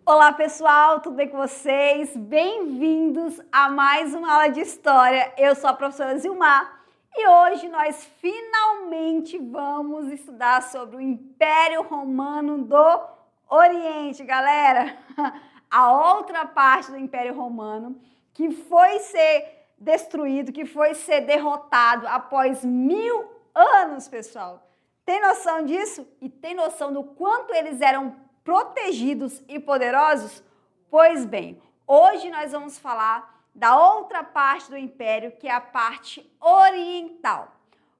Olá pessoal, tudo bem com vocês? Bem-vindos a mais uma aula de História. Eu sou a professora Zilmar e hoje nós finalmente vamos estudar sobre o Império Romano do Oriente, galera. A outra parte do Império Romano que foi ser destruído, que foi ser derrotado após 1000 anos, pessoal. Tem noção disso? E tem noção do quanto eles eram protegidos e poderosos? Pois bem, hoje nós vamos falar da outra parte do império, que é a parte oriental.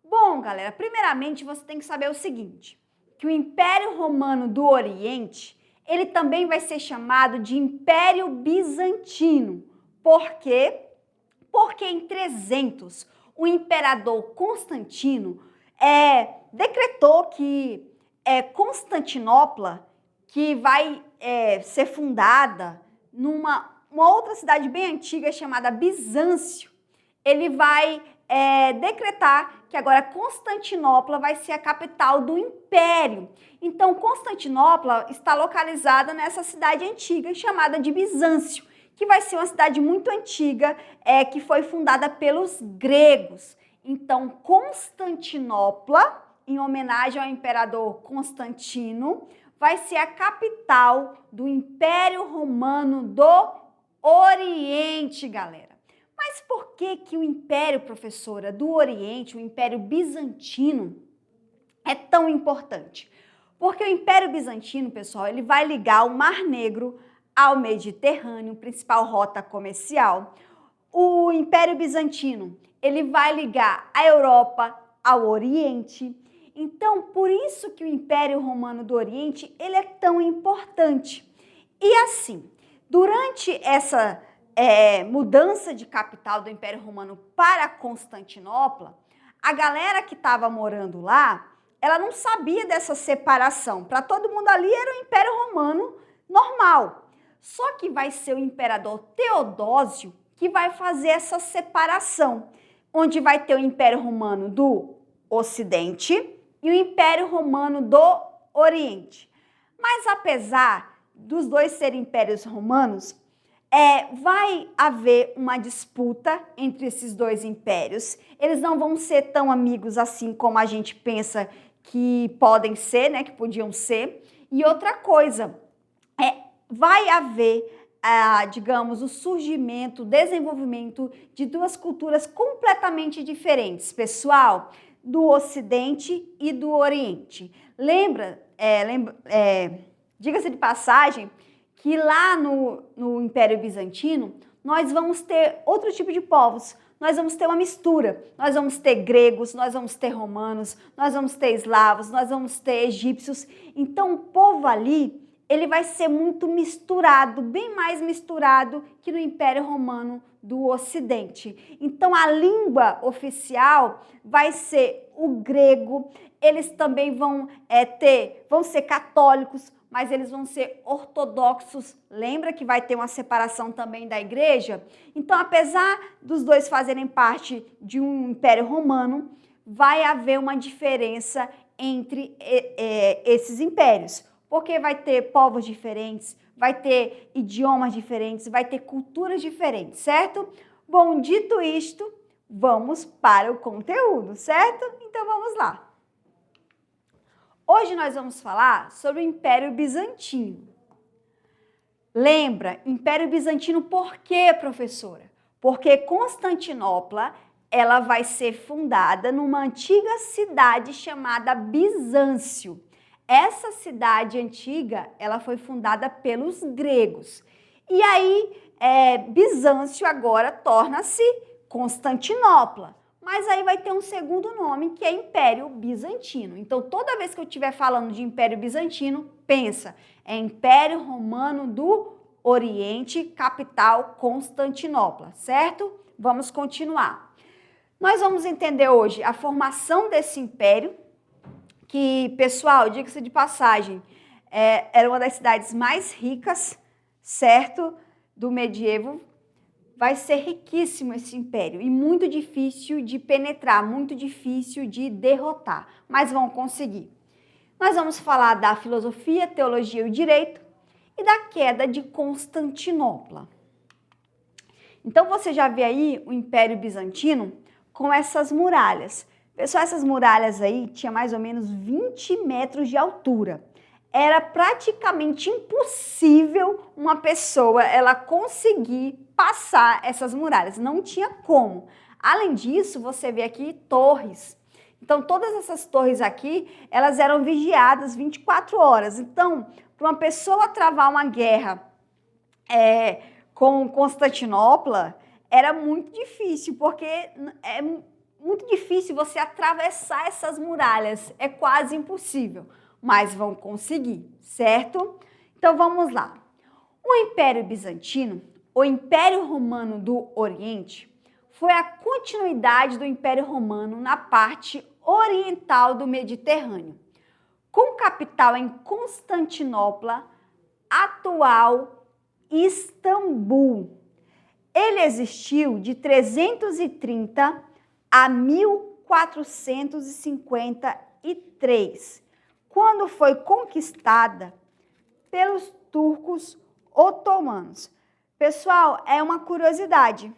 Bom, galera, primeiramente você tem que saber o seguinte, que o Império Romano do Oriente, ele também vai ser chamado de Império Bizantino. Por quê? Porque em 300, o imperador Constantino decretou que Constantinopla, que vai ser fundada numa outra cidade bem antiga chamada Bizâncio, ele vai decretar que agora Constantinopla vai ser a capital do império. Então, Constantinopla está localizada nessa cidade antiga chamada de Bizâncio, que vai ser uma cidade muito antiga, que foi fundada pelos gregos. Então, Constantinopla, em homenagem ao imperador Constantino, vai ser a capital do Império Romano do Oriente, galera. Mas por que que o Império, professora, do Oriente, o Império Bizantino, é tão importante? Porque o Império Bizantino, pessoal, ele vai ligar o Mar Negro ao Mediterrâneo, principal rota comercial. O Império Bizantino, ele vai ligar a Europa ao Oriente. Então, por isso que o Império Romano do Oriente, ele é tão importante. E assim, durante essa mudança de capital do Império Romano para Constantinopla, a galera que estava morando lá, ela não sabia dessa separação. Para todo mundo ali era o Império Romano normal. Só que vai ser o imperador Teodósio que vai fazer essa separação, onde vai ter o Império Romano do Ocidente e o Império Romano do Oriente. Mas apesar dos dois serem impérios romanos, vai haver uma disputa entre esses dois impérios. Eles não vão ser tão amigos assim como a gente pensa que podem ser, né, que podiam ser. E outra coisa, vai haver, digamos, o surgimento, o desenvolvimento de duas culturas completamente diferentes, pessoal, do Ocidente e do Oriente. Diga-se de passagem que lá no Império Bizantino, nós vamos ter outro tipo de povos, nós vamos ter uma mistura, nós vamos ter gregos, nós vamos ter romanos, nós vamos ter eslavos, nós vamos ter egípcios. Então, o povo ali, ele vai ser muito misturado, bem mais misturado que no Império Romano do Ocidente. Então, a língua oficial vai ser o grego. Eles também vão ser católicos, mas eles vão ser ortodoxos. Lembra que vai ter uma separação também da igreja? Então, apesar dos dois fazerem parte de um Império Romano, vai haver uma diferença entre esses impérios. Porque vai ter povos diferentes, vai ter idiomas diferentes, vai ter culturas diferentes, certo? Bom, dito isto, vamos para o conteúdo, certo? Então vamos lá. Hoje nós vamos falar sobre o Império Bizantino. Lembra, Império Bizantino por quê, professora? Porque Constantinopla, ela vai ser fundada numa antiga cidade chamada Bizâncio. Essa cidade antiga, ela foi fundada pelos gregos. E aí, Bizâncio agora torna-se Constantinopla. Mas aí vai ter um segundo nome, que é Império Bizantino. Então, toda vez que eu estiver falando de Império Bizantino, pensa, é Império Romano do Oriente, capital Constantinopla, certo? Vamos continuar. Nós vamos entender hoje a formação desse império, que, pessoal, diga-se de passagem, era uma das cidades mais ricas, certo, do medievo. Vai ser riquíssimo esse império e muito difícil de penetrar, muito difícil de derrotar, mas vão conseguir. Nós vamos falar da filosofia, teologia e o direito e da queda de Constantinopla. Então você já vê aí o Império Bizantino com essas muralhas. Pessoal, essas muralhas aí tinham mais ou menos 20 metros de altura. Era praticamente impossível uma pessoa ela conseguir passar essas muralhas, não tinha como. Além disso, você vê aqui torres. Então, todas essas torres aqui, elas eram vigiadas 24 horas. Então, para uma pessoa travar uma guerra com Constantinopla, era muito difícil, porque é muito difícil você atravessar essas muralhas, é quase impossível, mas vão conseguir, certo? Então, vamos lá. O Império Bizantino, o Império Romano do Oriente, foi a continuidade do Império Romano na parte oriental do Mediterrâneo, com capital em Constantinopla, atual Istambul. Ele existiu de 330 a 1453, quando foi conquistada pelos turcos otomanos. Pessoal, é uma curiosidade.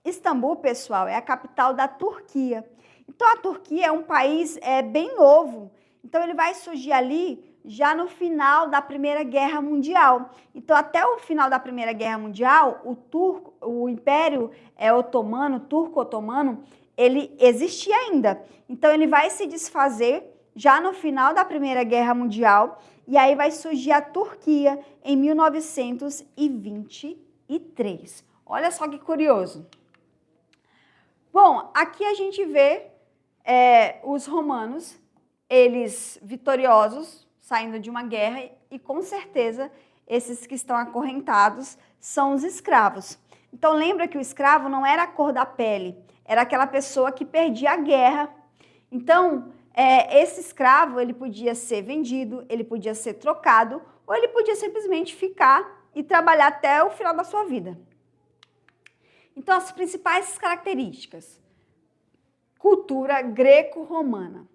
Istambul, pessoal, é a capital da Turquia. Então, a Turquia é um país bem novo. Então, ele vai surgir ali já no final da Primeira Guerra Mundial. Então, até o final da Primeira Guerra Mundial, o Império Otomano, turco-otomano, ele existia ainda. Então, ele vai se desfazer já no final da Primeira Guerra Mundial, e aí vai surgir a Turquia em 1923. Olha só que curioso. Bom, aqui a gente vê os romanos, eles vitoriosos, saindo de uma guerra, e com certeza esses que estão acorrentados são os escravos. Então lembra que o escravo não era a cor da pele, era aquela pessoa que perdia a guerra. Então, esse escravo, ele podia ser vendido, ele podia ser trocado, ou ele podia simplesmente ficar e trabalhar até o final da sua vida. Então, as principais características. Cultura greco-romana.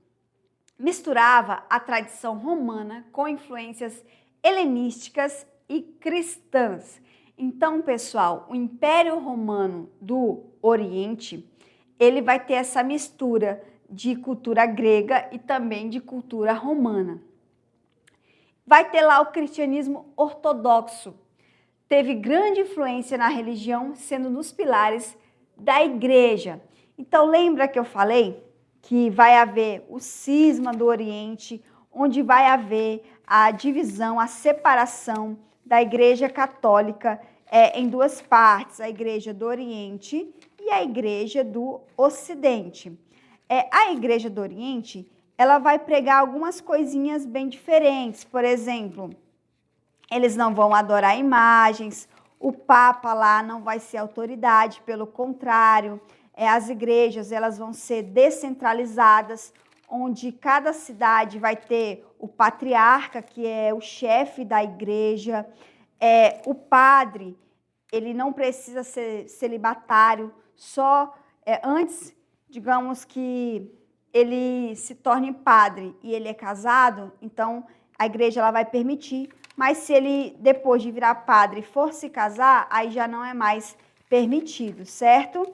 Misturava a tradição romana com influências helenísticas e cristãs. Então, pessoal, o Império Romano do Oriente, ele vai ter essa mistura de cultura grega e também de cultura romana. Vai ter lá o cristianismo ortodoxo. Teve grande influência na religião, sendo um dos pilares da igreja. Então, lembra que eu falei que vai haver o cisma do Oriente, onde vai haver a divisão, a separação da Igreja Católica em duas partes, a Igreja do Oriente e a Igreja do Ocidente. A Igreja do Oriente, ela vai pregar algumas coisinhas bem diferentes. Por exemplo, eles não vão adorar imagens, o Papa lá não vai ser autoridade, pelo contrário, as igrejas elas vão ser descentralizadas, onde cada cidade vai ter o patriarca, que é o chefe da igreja, o padre, ele não precisa ser celibatário, só antes, digamos que ele se torne padre e ele é casado, então a igreja ela vai permitir, mas se ele, depois de virar padre, for se casar, aí já não é mais permitido, certo?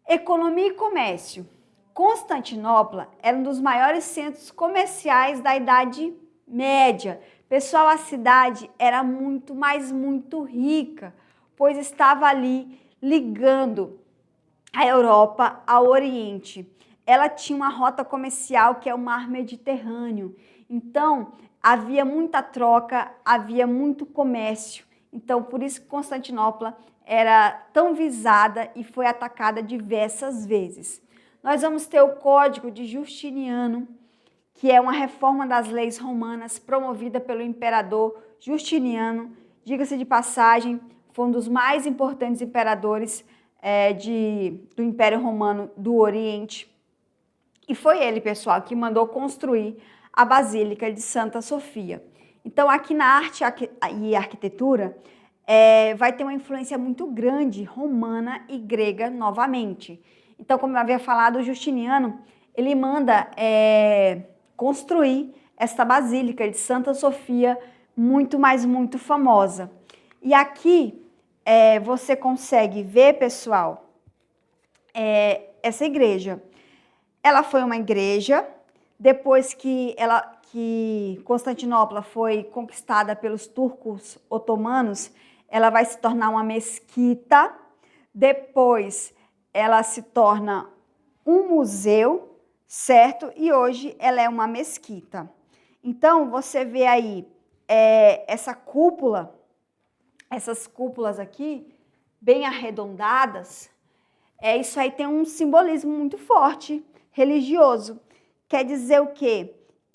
Economia e comércio. Constantinopla era um dos maiores centros comerciais da Idade Média. Pessoal, a cidade era muito, mas muito rica, pois estava ali ligando a Europa ao Oriente. Ela tinha uma rota comercial que é o Mar Mediterrâneo. Então, havia muita troca, havia muito comércio. Então, por isso que Constantinopla era tão visada e foi atacada diversas vezes. Nós vamos ter o Código de Justiniano, que é uma reforma das leis romanas promovida pelo imperador Justiniano. Diga-se de passagem, foi um dos mais importantes imperadores do Império Romano do Oriente. E foi ele, pessoal, que mandou construir a Basílica de Santa Sofia. Então, aqui na arte e arquitetura, vai ter uma influência muito grande romana e grega novamente. Então, como eu havia falado, o Justiniano, ele manda construir esta Basílica de Santa Sofia muito, mas muito famosa. E aqui você consegue ver, pessoal, essa igreja. Ela foi uma igreja, depois que Constantinopla foi conquistada pelos turcos otomanos, ela vai se tornar uma mesquita, depois ela se torna um museu, certo? E hoje ela é uma mesquita. Então, você vê aí essa cúpula, essas cúpulas aqui, bem arredondadas, isso aí tem um simbolismo muito forte, religioso. Quer dizer o quê?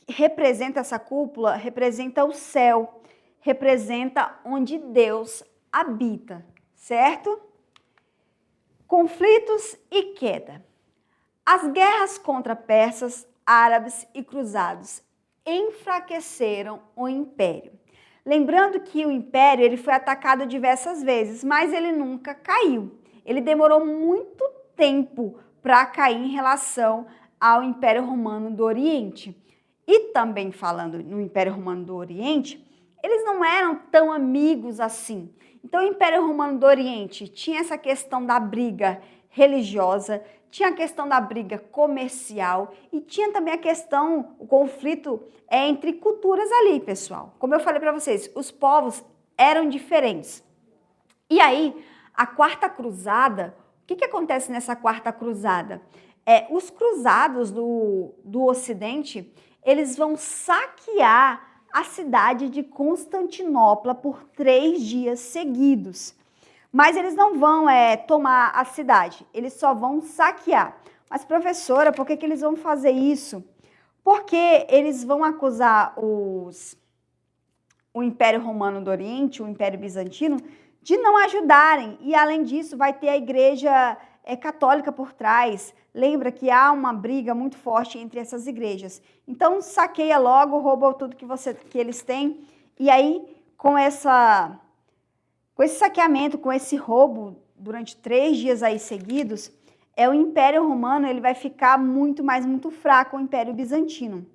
Representa essa cúpula, representa o céu, representa onde Deus habita, certo? Conflitos e queda. As guerras contra persas, árabes e cruzados enfraqueceram o império. Lembrando que o império ele foi atacado diversas vezes, mas ele nunca caiu. Ele demorou muito tempo para cair em relação ao Império Romano do Oriente. E também falando no Império Romano do Oriente, eles não eram tão amigos assim. Então o Império Romano do Oriente tinha essa questão da briga religiosa, tinha a questão da briga comercial e tinha também a questão, o conflito entre culturas ali, pessoal. Como eu falei para vocês, os povos eram diferentes. E aí, a Quarta Cruzada, o que acontece nessa Quarta Cruzada? Os cruzados do Ocidente, eles vão saquear a cidade de Constantinopla por 3 dias seguidos. Mas eles não vão tomar a cidade, eles só vão saquear. Mas, professora, por que eles vão fazer isso? Porque eles vão acusar o Império Romano do Oriente, o Império Bizantino, de não ajudarem. E, além disso, vai ter a Igreja católica por trás. Lembra que há uma briga muito forte entre essas igrejas. Então, saqueia logo, rouba tudo que eles têm. E aí, com esse saqueamento, com esse roubo, durante 3 dias aí seguidos, o Império Romano ele vai ficar muito fraco, o Império Bizantino.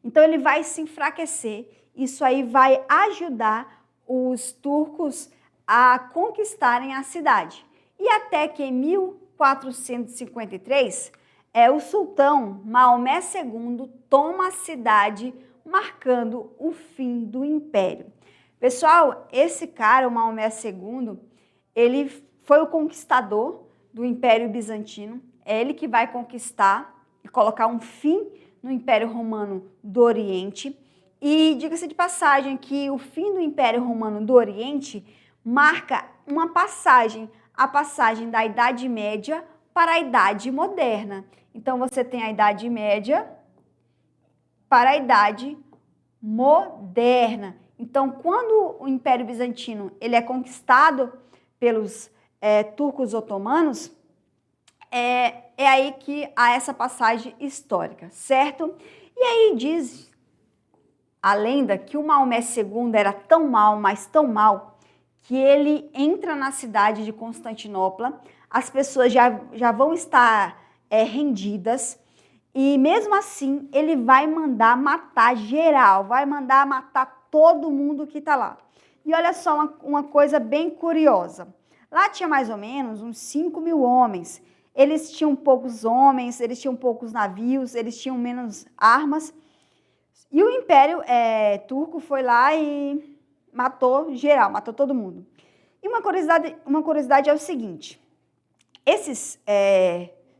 Então, ele vai se enfraquecer. Isso aí vai ajudar os turcos a conquistarem a cidade. E até que em 1453, o sultão Maomé II toma a cidade, marcando o fim do império. Pessoal, esse cara, o Maomé II, ele foi o conquistador do Império Bizantino. É ele que vai conquistar e colocar um fim no Império Romano do Oriente. E diga-se de passagem que o fim do Império Romano do Oriente marca uma passagem, a passagem da Idade Média para a Idade Moderna. Então, você tem a Idade Média para a Idade Moderna. Então, quando o Império Bizantino ele é conquistado pelos turcos otomanos, é aí que há essa passagem histórica, certo? E aí diz a lenda que o Maomé II era tão mal, mas tão mal, que ele entra na cidade de Constantinopla, as pessoas já vão estar rendidas, e mesmo assim ele vai mandar matar geral, vai mandar matar todo mundo que está lá. E olha só uma coisa bem curiosa, lá tinha mais ou menos uns 5.000 homens, eles tinham poucos homens, eles tinham poucos navios, eles tinham menos armas, e o Império Turco foi lá e matou geral, matou todo mundo. E uma curiosidade é o seguinte, esses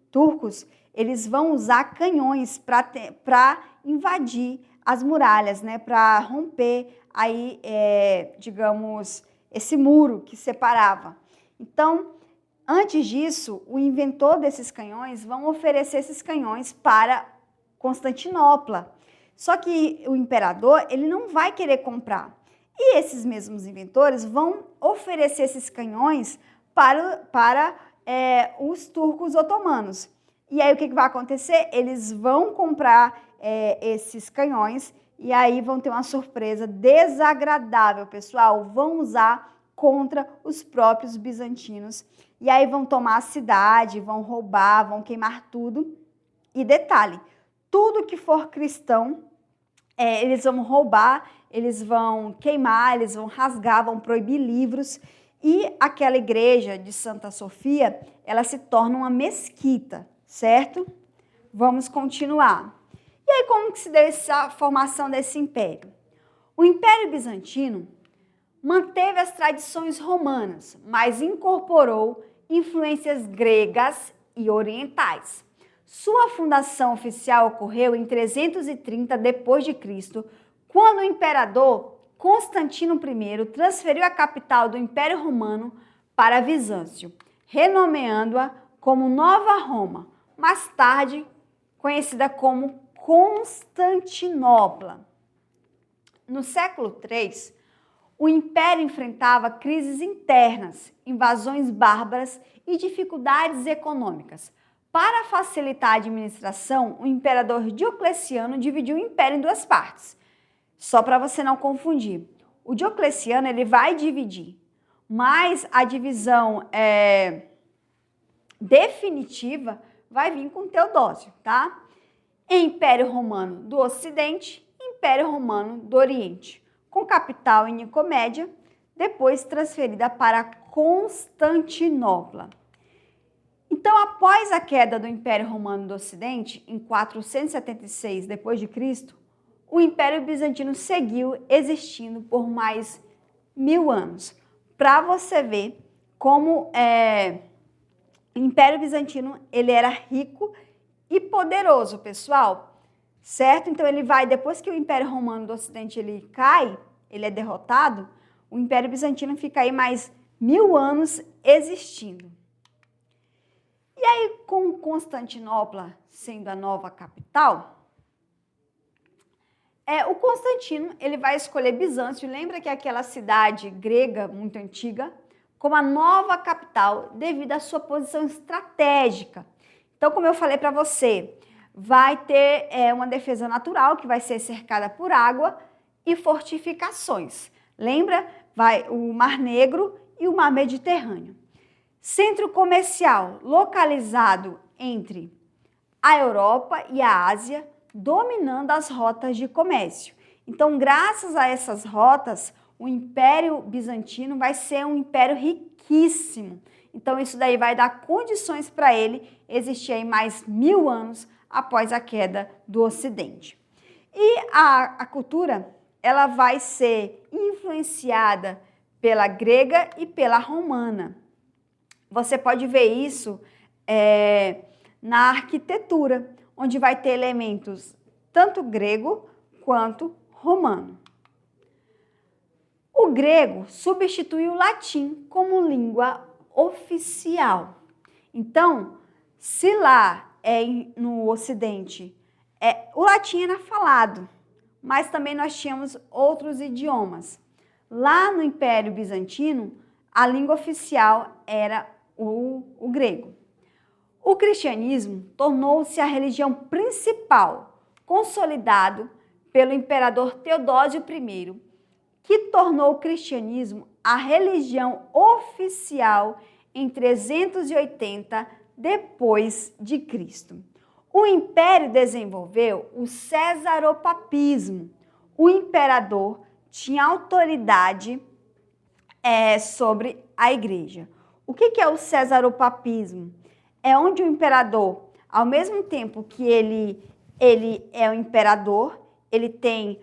turcos, eles vão usar canhões para invadir as muralhas, né, para romper aí, digamos, esse muro que separava. Então, antes disso, o inventor desses canhões vão oferecer esses canhões para Constantinopla. Só que o imperador, ele não vai querer comprar. E esses mesmos inventores vão oferecer esses canhões para os turcos otomanos. E aí o que vai acontecer? Eles vão comprar esses canhões e aí vão ter uma surpresa desagradável, pessoal. Vão usar contra os próprios bizantinos. E aí vão tomar a cidade, vão roubar, vão queimar tudo. E detalhe, tudo que for cristão, eles vão roubar eles vão queimar, eles vão rasgar, vão proibir livros, e aquela igreja de Santa Sofia, ela se torna uma mesquita, certo? Vamos continuar. E aí, como que se deu essa formação desse império? O Império Bizantino manteve as tradições romanas, mas incorporou influências gregas e orientais. Sua fundação oficial ocorreu em 330 d.C., quando o imperador Constantino I transferiu a capital do Império Romano para Bizâncio, renomeando-a como Nova Roma, mais tarde conhecida como Constantinopla. No século III, o Império enfrentava crises internas, invasões bárbaras e dificuldades econômicas. Para facilitar a administração, o imperador Diocleciano dividiu o império em duas partes. Só para você não confundir. O Diocleciano ele vai dividir, mas a divisão definitiva vai vir com Teodósio, tá? Império Romano do Ocidente, Império Romano do Oriente, com capital em Nicomédia, depois transferida para Constantinopla. Então, após a queda do Império Romano do Ocidente, em 476 d.C., o Império Bizantino seguiu existindo por mais 1000 anos. Para você ver como o Império Bizantino ele era rico e poderoso, pessoal, certo? Então, ele vai, depois que o Império Romano do Ocidente ele cai, ele é derrotado, o Império Bizantino fica aí mais 1000 anos existindo. E aí, com Constantinopla sendo a nova capital, o Constantino ele vai escolher Bizâncio, lembra que é aquela cidade grega muito antiga, como a nova capital devido à sua posição estratégica. Então, como eu falei para você, vai ter uma defesa natural que vai ser cercada por água e fortificações. Lembra? Vai o Mar Negro e o Mar Mediterrâneo. Centro comercial localizado entre a Europa e a Ásia, dominando as rotas de comércio. Então, graças a essas rotas, o Império Bizantino vai ser um império riquíssimo. Então, isso daí vai dar condições para ele existir aí mais 1000 anos após a queda do Ocidente. E a cultura, ela vai ser influenciada pela grega e pela romana. Você pode ver isso na arquitetura, onde vai ter elementos tanto grego quanto romano. O grego substituiu o latim como língua oficial. Então, se lá no Ocidente o latim era falado, mas também nós tínhamos outros idiomas. Lá no Império Bizantino, a língua oficial era o grego. O cristianismo tornou-se a religião principal, consolidado pelo imperador Teodósio I, que tornou o cristianismo a religião oficial em 380 depois de Cristo. O império desenvolveu o cesaropapismo. O imperador tinha autoridade sobre a igreja. O que é o cesaropapismo? É onde o imperador, ao mesmo tempo que ele é o imperador, ele tem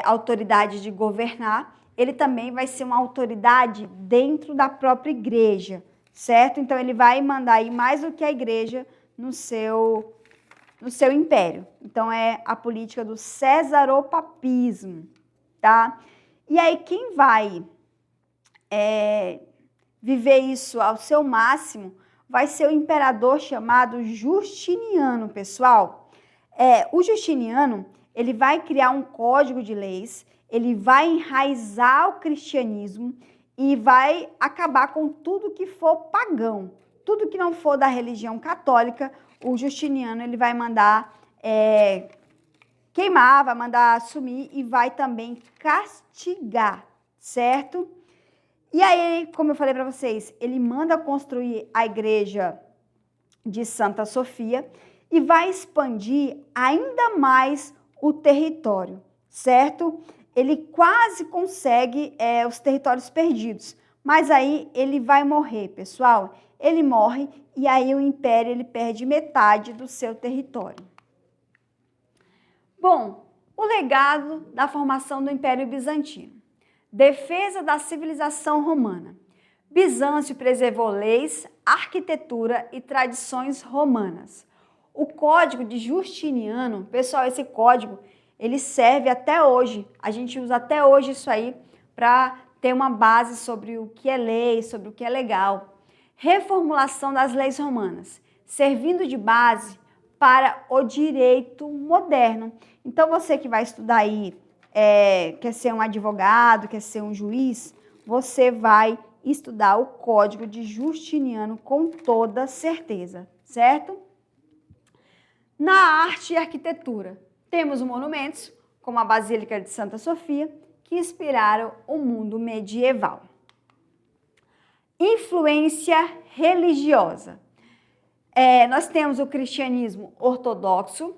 autoridade de governar, ele também vai ser uma autoridade dentro da própria igreja, certo? Então, ele vai mandar aí mais do que a igreja no seu império. Então, é a política do cesaropapismo, tá? E aí, quem vai viver isso ao seu máximo vai ser o imperador chamado Justiniano, pessoal. O Justiniano, ele vai criar um código de leis, ele vai enraizar o cristianismo e vai acabar com tudo que for pagão. Tudo que não for da religião católica, o Justiniano ele vai mandar queimar, vai mandar sumir e vai também castigar, certo? E aí, como eu falei para vocês, ele manda construir a igreja de Santa Sofia e vai expandir ainda mais o território, certo? ele quase consegue os territórios perdidos, mas aí ele vai morrer, pessoal. Ele morre e aí o império ele perde metade do seu território. Bom, o legado da formação do Império Bizantino. Defesa da civilização romana. Bizâncio preservou leis, arquitetura e tradições romanas. O Código de Justiniano, pessoal, esse código, ele serve até hoje. A gente usa até hoje isso aí para ter uma base sobre o que é lei, sobre o que é legal. Reformulação das leis romanas, servindo de base para o direito moderno. Então, você que vai estudar aí, quer ser um advogado, quer ser um juiz, você vai estudar o Código de Justiniano com toda certeza, certo? Na arte e arquitetura, temos monumentos, como a Basílica de Santa Sofia, que inspiraram o mundo medieval. Influência religiosa. Nós temos o cristianismo ortodoxo,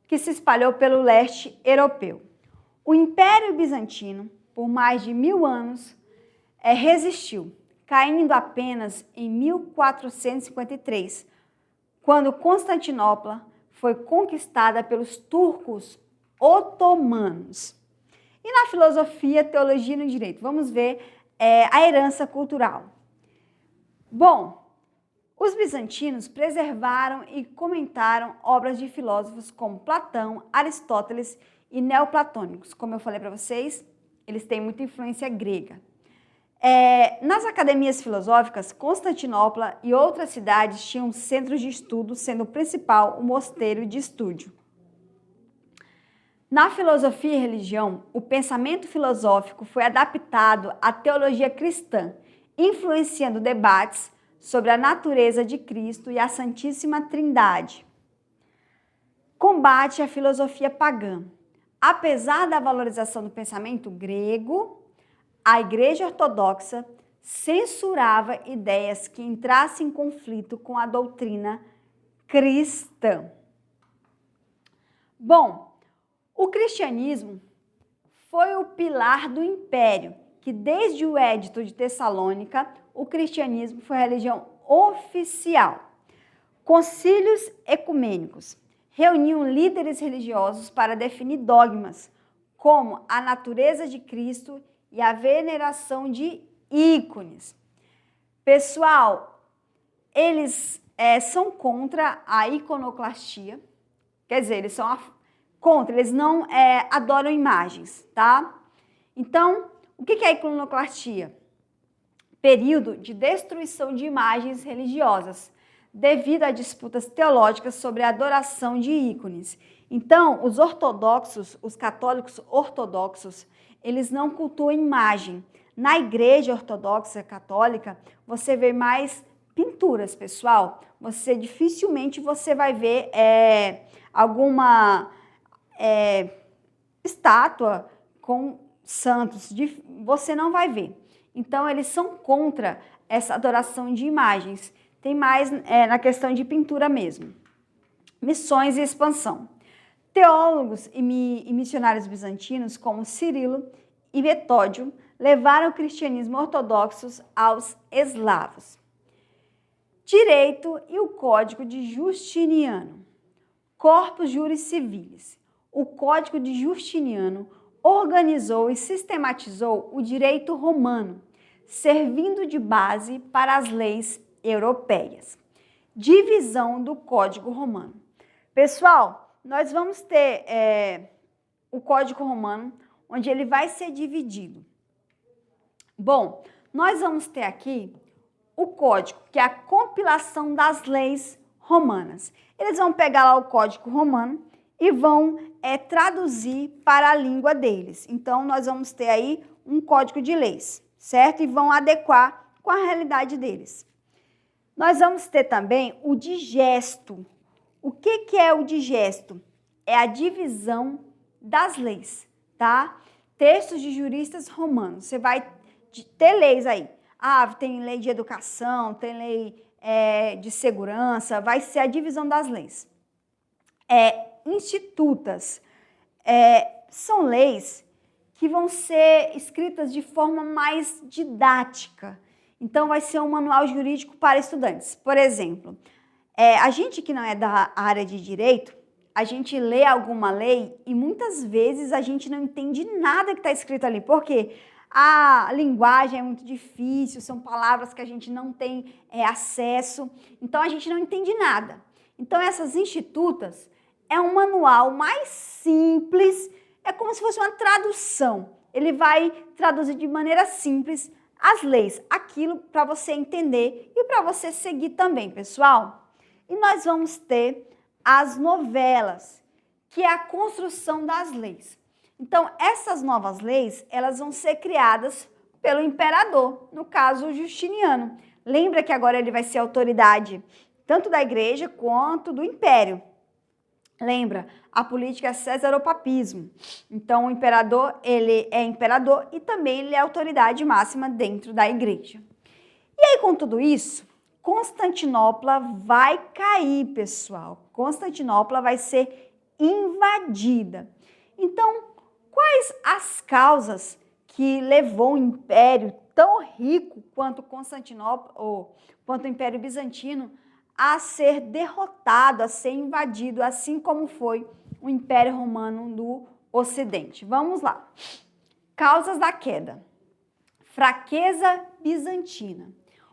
que se espalhou pelo leste europeu. O Império Bizantino, por mais de 1000 anos, resistiu, caindo apenas em 1453, quando Constantinopla foi conquistada pelos turcos otomanos. E na filosofia, teologia e no direito, vamos ver a herança cultural. Bom, os bizantinos preservaram e comentaram obras de filósofos como Platão, Aristóteles e neoplatônicos. Como eu falei para vocês, eles têm muita influência grega. Nas academias filosóficas, Constantinopla e outras cidades tinham centros de estudo, sendo o principal o mosteiro de Estúdio. Na filosofia e religião, o pensamento filosófico foi adaptado à teologia cristã, influenciando debates sobre a natureza de Cristo e a Santíssima Trindade. Combate à filosofia pagã. Apesar da valorização do pensamento grego, a Igreja Ortodoxa censurava ideias que entrassem em conflito com a doutrina cristã. Bom, o cristianismo foi o pilar do império, que desde o Edito de Tessalônica, o cristianismo foi a religião oficial. Concílios ecumênicos reuniam líderes religiosos para definir dogmas, como a natureza de Cristo e a veneração de ícones. Pessoal, eles são contra a iconoclastia, quer dizer, eles são contra, eles não adoram imagens, tá? Então, o que é a iconoclastia? Período de destruição de imagens religiosas, devido a disputas teológicas sobre a adoração de ícones. Então, os ortodoxos, os católicos ortodoxos, eles não cultuam imagem. Na igreja ortodoxa católica, você vê mais pinturas, pessoal. Dificilmente você vai ver alguma estátua com santos. Você não vai ver. Então, eles são contra essa adoração de imagens. Tem mais na questão de pintura mesmo. Missões e expansão. Teólogos e missionários bizantinos, como Cirilo e Metódio, levaram o cristianismo ortodoxo aos eslavos. Direito e o Código de Justiniano. Corpus Juris Civilis. O Código de Justiniano organizou e sistematizou o direito romano, servindo de base para as leis europeias. Divisão do Código Romano. Pessoal, nós vamos ter o Código Romano, onde ele vai ser dividido. Bom, nós vamos ter aqui o Código, que é a compilação das leis romanas. Eles vão pegar lá o Código Romano e vão traduzir para a língua deles. Então, nós vamos ter aí um código de leis, certo? E vão adequar com a realidade deles. Nós vamos ter também o digesto. O que é o digesto? É a divisão das leis, tá? Textos de juristas romanos. Você vai ter leis aí. Tem lei de educação, tem lei de segurança, vai ser a divisão das leis. Institutas. São leis que vão ser escritas de forma mais didática. Então, vai ser um manual jurídico para estudantes. Por exemplo, a gente que não é da área de direito, a gente lê alguma lei e muitas vezes a gente não entende nada que está escrito ali. Por quê? A linguagem é muito difícil, são palavras que a gente não tem acesso, então a gente não entende nada. Então, essas institutas é um manual mais simples, é como se fosse uma tradução. Ele vai traduzir de maneira simples as leis, aquilo para você entender e para você seguir também, pessoal. E nós vamos ter as novelas, que é a construção das leis. Então, essas novas leis, elas vão ser criadas pelo imperador, no caso, Justiniano. Lembra que agora ele vai ser autoridade tanto da igreja quanto do império. Lembra, a política é cesaropapismo. Então, o imperador, ele é imperador e também ele é autoridade máxima dentro da igreja. E aí, com tudo isso, Constantinopla vai cair, pessoal. Constantinopla vai ser invadida. Então, quais as causas que levou um império tão rico quanto Constantinopla, ou quanto o Império Bizantino, a ser derrotado, a ser invadido, assim como foi o Império Romano do Ocidente? Vamos lá. Causas da queda. Fraqueza bizantina.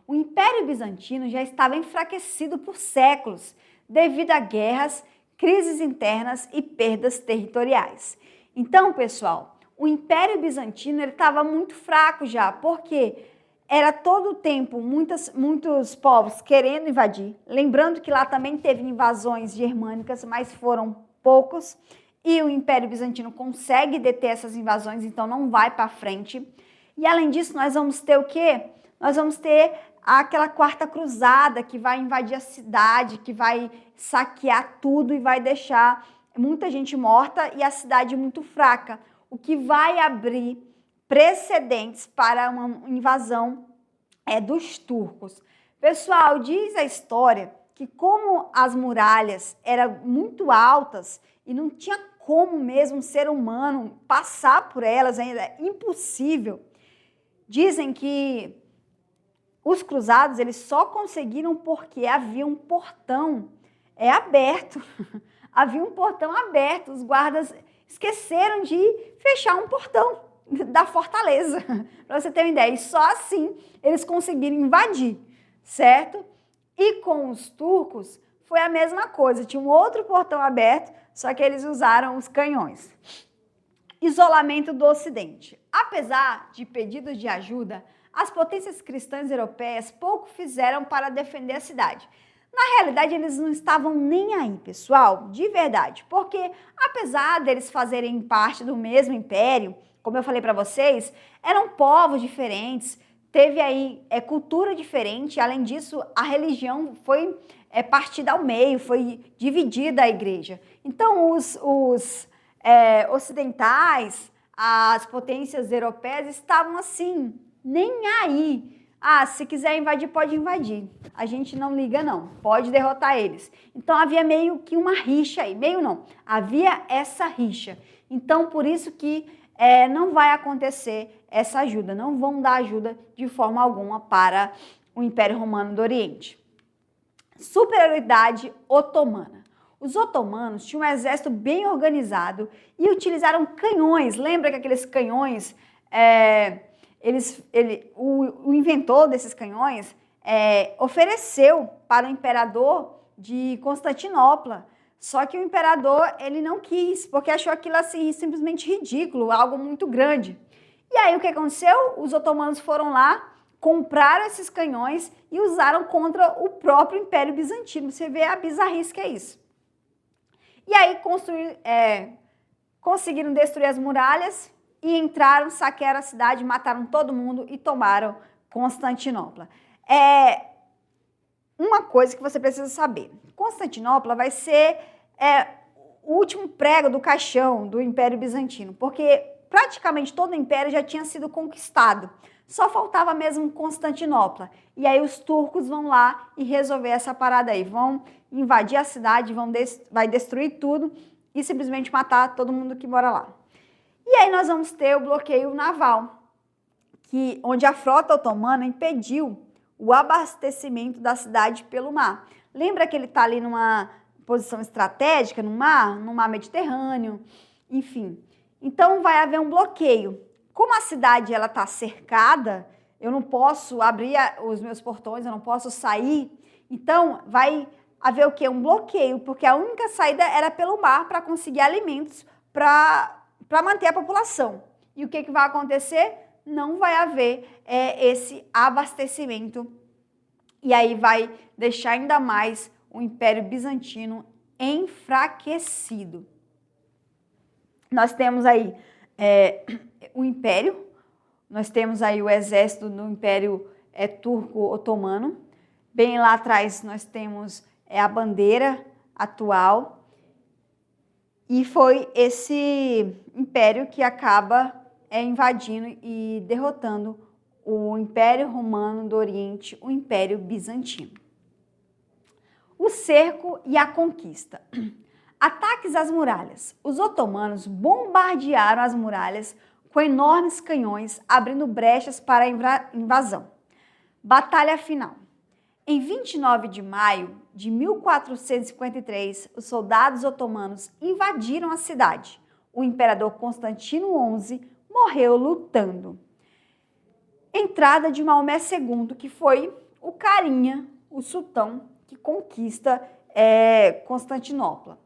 O Império Bizantino já estava enfraquecido por séculos, devido a guerras, crises internas e perdas territoriais. Então, pessoal, o Império Bizantino estava muito fraco já, porque era todo o tempo muitos povos querendo invadir. Lembrando que lá também teve invasões germânicas, mas foram poucos. E o Império Bizantino consegue deter essas invasões, então não vai para frente. E além disso, nós vamos ter o quê? Nós vamos ter aquela quarta cruzada que vai invadir a cidade, que vai saquear tudo e vai deixar muita gente morta e a cidade muito fraca, o que vai abrir precedentes para uma invasão dos turcos. Pessoal, diz a história que como as muralhas eram muito altas e não tinha como mesmo um ser humano passar por elas, ainda é impossível, dizem que os cruzados eles só conseguiram porque havia um portão aberto. Havia um portão aberto, os guardas esqueceram de fechar um portão da fortaleza, para você ter uma ideia. E só assim eles conseguiram invadir, certo? E com os turcos foi a mesma coisa, tinha um outro portão aberto, só que eles usaram os canhões. Isolamento do Ocidente. Apesar de pedidos de ajuda, as potências cristãs europeias pouco fizeram para defender a cidade. Na realidade, eles não estavam nem aí, pessoal, de verdade, porque apesar deles fazerem parte do mesmo império, como eu falei para vocês, eram povos diferentes, teve aí cultura diferente, além disso, a religião foi partida ao meio, foi dividida a igreja. Então, os ocidentais, as potências europeias estavam assim, nem aí. Ah, se quiser invadir, pode invadir. A gente não liga, não. Pode derrotar eles. Então, havia meio que uma rixa aí. Meio não. Havia essa rixa. Então, por isso que não vai acontecer essa ajuda. Não vão dar ajuda de forma alguma para o Império Romano do Oriente. Superioridade otomana. Os otomanos tinham um exército bem organizado e utilizaram canhões. Lembra que aqueles canhões... o inventor desses canhões ofereceu para o imperador de Constantinopla, só que o imperador ele não quis, porque achou aquilo assim simplesmente ridículo, algo muito grande. E aí o que aconteceu? Os otomanos foram lá, compraram esses canhões e usaram contra o próprio Império Bizantino. Você vê a bizarrice que é isso. E aí conseguiram destruir as muralhas, e entraram, saquearam a cidade, mataram todo mundo e tomaram Constantinopla. Uma coisa que você precisa saber. Constantinopla vai ser o último prego do caixão do Império Bizantino, porque praticamente todo o Império já tinha sido conquistado. Só faltava mesmo Constantinopla. E aí os turcos vão lá e resolver essa parada aí. Vão invadir a cidade, vai destruir tudo e simplesmente matar todo mundo que mora lá. E aí nós vamos ter o bloqueio naval, onde a frota otomana impediu o abastecimento da cidade pelo mar. Lembra que ele está ali numa posição estratégica no mar Mediterrâneo, enfim. Então vai haver um bloqueio. Como a cidade ela está cercada, eu não posso abrir os meus portões, eu não posso sair. Então vai haver o quê? Um bloqueio, porque a única saída era pelo mar para conseguir alimentos para manter a população. E o que vai acontecer? Não vai haver esse abastecimento. E aí vai deixar ainda mais o Império Bizantino enfraquecido. Nós temos aí o Império, nós temos aí o exército do Império Turco-Otomano. Bem lá atrás nós temos a bandeira atual. E foi esse império que acaba invadindo e derrotando o Império Romano do Oriente, o Império Bizantino. O cerco e a conquista. Ataques às muralhas. Os otomanos bombardearam as muralhas com enormes canhões, abrindo brechas para a invasão. Batalha final. Em 29 de maio de 1453, os soldados otomanos invadiram a cidade. O imperador Constantino XI morreu lutando. Entrada de Maomé II, que foi o carinha, o sultão, que conquista Constantinopla.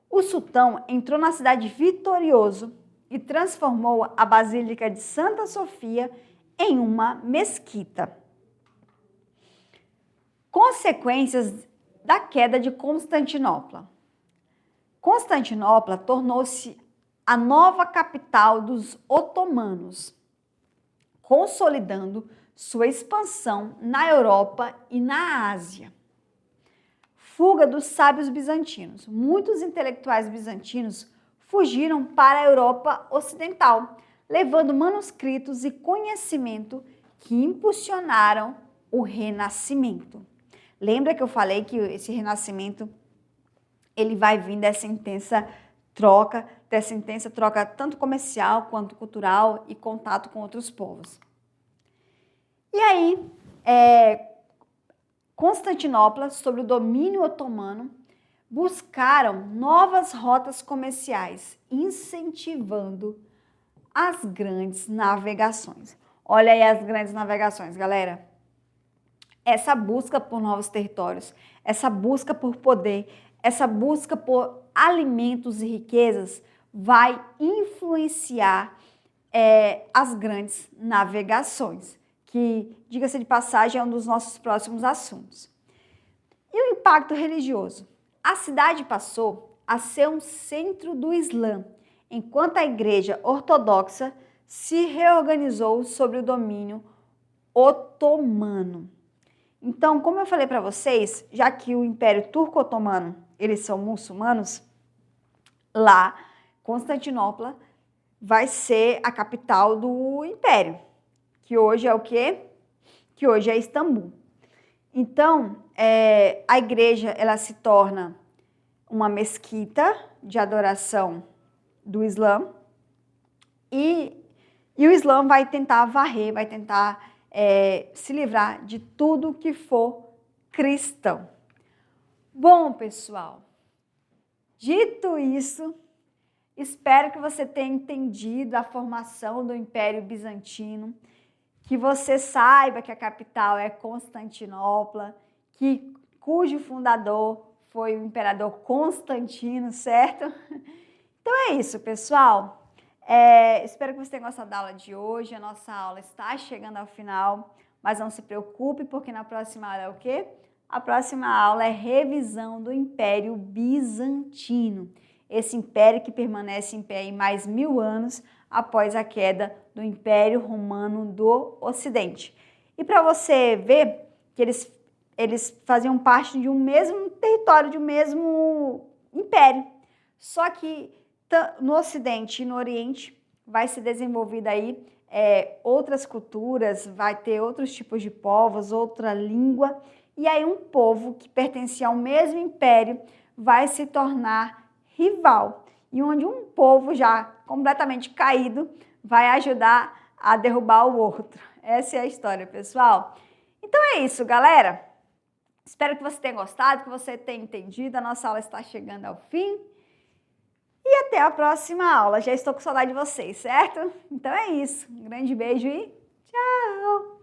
O sultão entrou na cidade vitorioso e transformou a Basílica de Santa Sofia em uma mesquita. Consequências da queda de Constantinopla. Constantinopla tornou-se a nova capital dos otomanos, consolidando sua expansão na Europa e na Ásia. Fuga dos sábios bizantinos. Muitos intelectuais bizantinos fugiram para a Europa Ocidental, levando manuscritos e conhecimento que impulsionaram o Renascimento. Lembra que eu falei que esse Renascimento ele vai vir dessa intensa troca tanto comercial quanto cultural e contato com outros povos. E aí, Constantinopla, sob o domínio otomano, buscaram novas rotas comerciais, incentivando as grandes navegações. Olha aí as grandes navegações, galera. Essa busca por novos territórios, essa busca por poder, essa busca por alimentos e riquezas vai influenciar as grandes navegações, que, diga-se de passagem, é um dos nossos próximos assuntos. E o impacto religioso? A cidade passou a ser um centro do Islã, enquanto a Igreja Ortodoxa se reorganizou sob o domínio otomano. Então, como eu falei para vocês, já que o Império Turco-Otomano, eles são muçulmanos, lá, Constantinopla vai ser a capital do Império, que hoje é o quê? Que hoje é Istambul. Então, a igreja, ela se torna uma mesquita de adoração do Islã e o Islã vai tentar varrer, vai tentar se livrar de tudo que for cristão. Bom, pessoal, dito isso, espero que você tenha entendido a formação do Império Bizantino, que você saiba que a capital é Constantinopla, cujo fundador foi o imperador Constantino, certo? Então é isso, pessoal. Espero que você tenha gostado da aula de hoje. A nossa aula está chegando ao final, mas não se preocupe, porque na próxima aula é o quê? A próxima aula é revisão do Império Bizantino. Esse império que permanece em pé em mais 1000 anos após a queda do Império Romano do Ocidente. E para você ver que eles faziam parte de um mesmo território, de um mesmo império. Só que no Ocidente e no Oriente vai se desenvolver aí outras culturas, vai ter outros tipos de povos, outra língua. E aí um povo que pertencia ao mesmo império vai se tornar rival. e onde um povo já completamente caído vai ajudar a derrubar o outro. Essa é a história, pessoal. Então é isso, galera. Espero que você tenha gostado, que você tenha entendido. A nossa aula está chegando ao fim. E até a próxima aula. Já estou com saudade de vocês, certo? Então é isso. Um grande beijo e tchau!